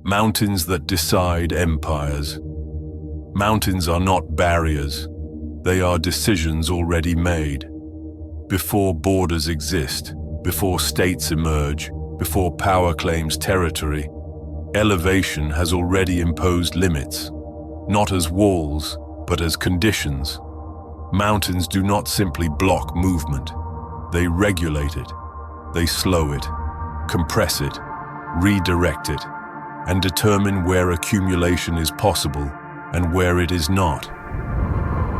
Mountains that decide empires. Mountains are not barriers. They are decisions already made. Before borders exist, before states emerge, before power claims territory, elevation has already imposed limits, not as walls, but as conditions. Mountains do not simply block movement. They regulate it. They slow it, compress it, redirect it, and determine where accumulation is possible and where it is not.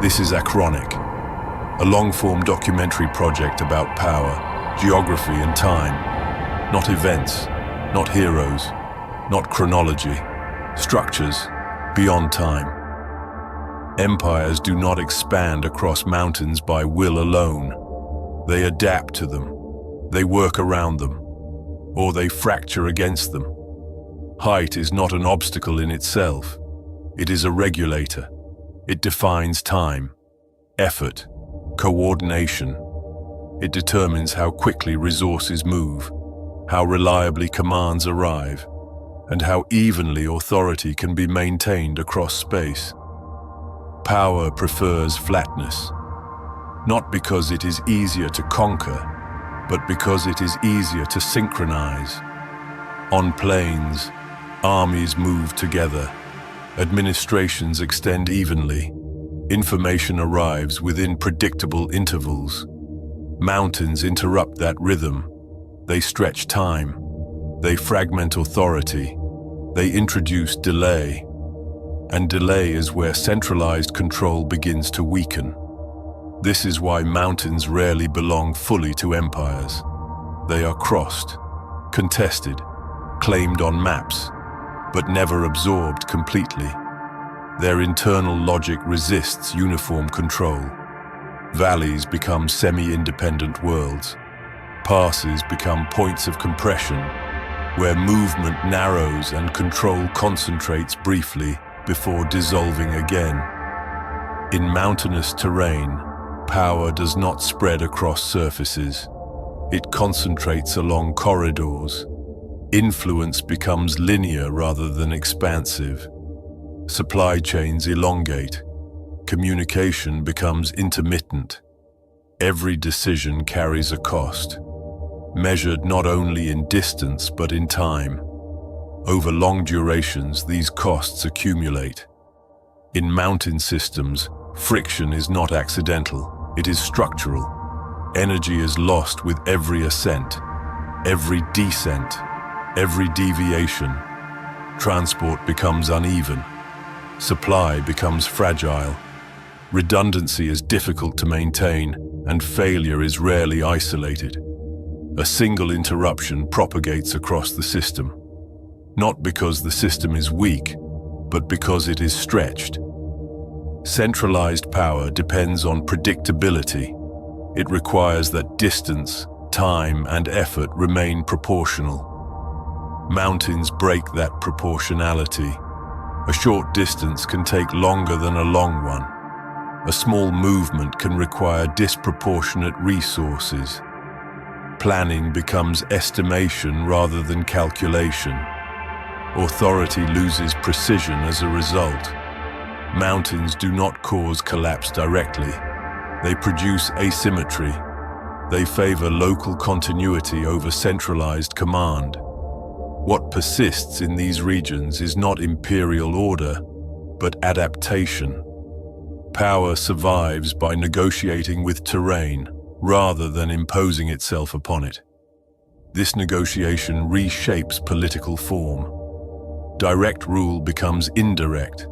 This is ACHRONIC, a long-form documentary project about power, geography, and time. Not events, not heroes, not chronology, structures beyond time. Empires do not expand across mountains by will alone. They adapt to them, they work around them, or they fracture against them. Height is not an obstacle in itself. It is a regulator. It defines time, effort, coordination. It determines how quickly resources move, how reliably commands arrive, and how evenly authority can be maintained across space. Power prefers flatness, not because it is easier to conquer, but because it is easier to synchronize. On plains, armies move together, administrations extend evenly, information arrives within predictable intervals. Mountains interrupt that rhythm. They stretch time, they fragment authority, they introduce delay. And delay is where centralized control begins to weaken. This is why mountains rarely belong fully to empires. They are crossed, contested, claimed on maps, but never absorbed completely. Their internal logic resists uniform control. Valleys become semi-independent worlds. Passes become points of compression, where movement narrows and control concentrates briefly before dissolving again. In mountainous terrain, power does not spread across surfaces. It concentrates along corridors. Influence becomes linear rather than expansive. Supply chains elongate. Communication becomes intermittent. Every decision carries a cost, measured not only in distance but in time. Over long durations, these costs accumulate. In mountain systems, friction is not accidental, it is structural. Energy is lost with every ascent, every descent, every deviation. Transport becomes uneven. Supply becomes fragile. Redundancy is difficult to maintain, and failure is rarely isolated. A single interruption propagates across the system. Not because the system is weak, but because it is stretched. Centralized power depends on predictability. It requires that distance, time, and effort remain proportional. Mountains break that proportionality. A short distance can take longer than a long one. A small movement can require disproportionate resources. Planning becomes estimation rather than calculation. Authority loses precision as a result. Mountains do not cause collapse directly. They produce asymmetry. They favor local continuity over centralized command. What persists in these regions is not imperial order, but adaptation. Power survives by negotiating with terrain rather than imposing itself upon it. This negotiation reshapes political form. Direct rule becomes indirect.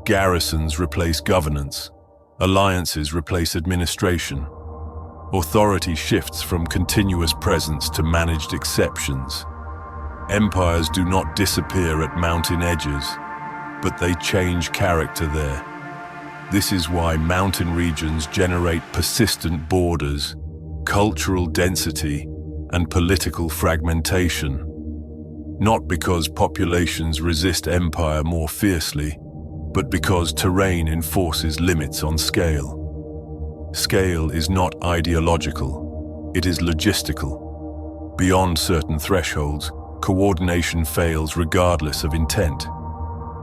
Garrisons replace governance. Alliances replace administration. Authority shifts from continuous presence to managed exceptions. Empires do not disappear at mountain edges, but they change character there. This is why mountain regions generate persistent borders, cultural density, and political fragmentation. Not because populations resist empire more fiercely, but because terrain enforces limits on scale. Scale is not ideological, it is logistical. Beyond certain thresholds, Coordination fails regardless of intent.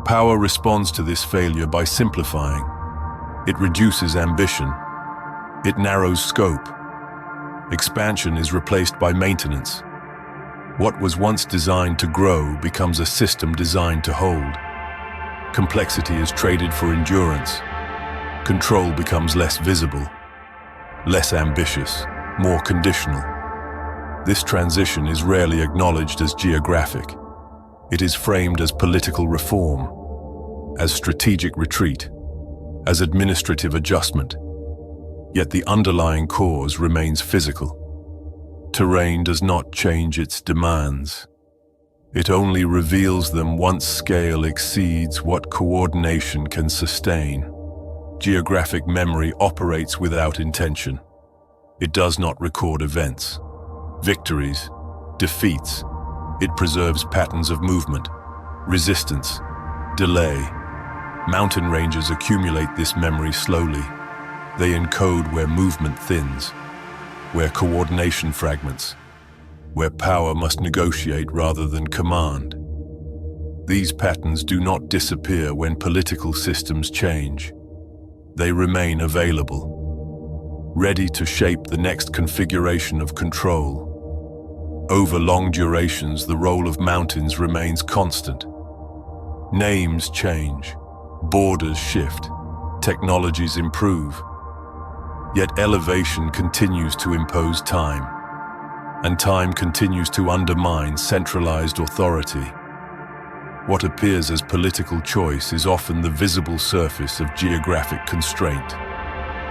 Power responds to this failure by simplifying. It reduces ambition. It narrows scope. Expansion is replaced by maintenance. What was once designed to grow becomes a system designed to hold. Complexity is traded for endurance. Control becomes less visible, less ambitious, more conditional. This transition is rarely acknowledged as geographic. It is framed as political reform, as strategic retreat, as administrative adjustment. Yet the underlying cause remains physical. Terrain does not change its demands. It only reveals them once scale exceeds what coordination can sustain. Geographic memory operates without intention. It does not record events, victories, defeats. It preserves patterns of movement, resistance, delay. Mountain ranges accumulate this memory slowly. They encode where movement thins, where coordination fragments, where power must negotiate rather than command. These patterns do not disappear when political systems change. They remain available, ready to shape the next configuration of control. Over long durations, the role of mountains remains constant. Names change, borders shift, technologies improve. Yet elevation continues to impose time, and time continues to undermine centralized authority. What appears as political choice is often the visible surface of geographic constraint.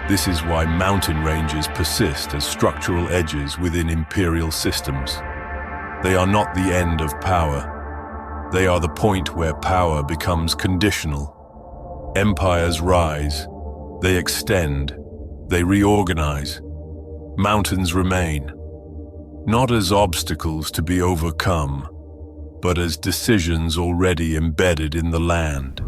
This is why mountain ranges persist as structural edges within imperial systems. They are not the end of power. They are the point where power becomes conditional. Empires rise, they extend, they reorganize. Mountains remain, not as obstacles to be overcome, but as decisions already embedded in the land.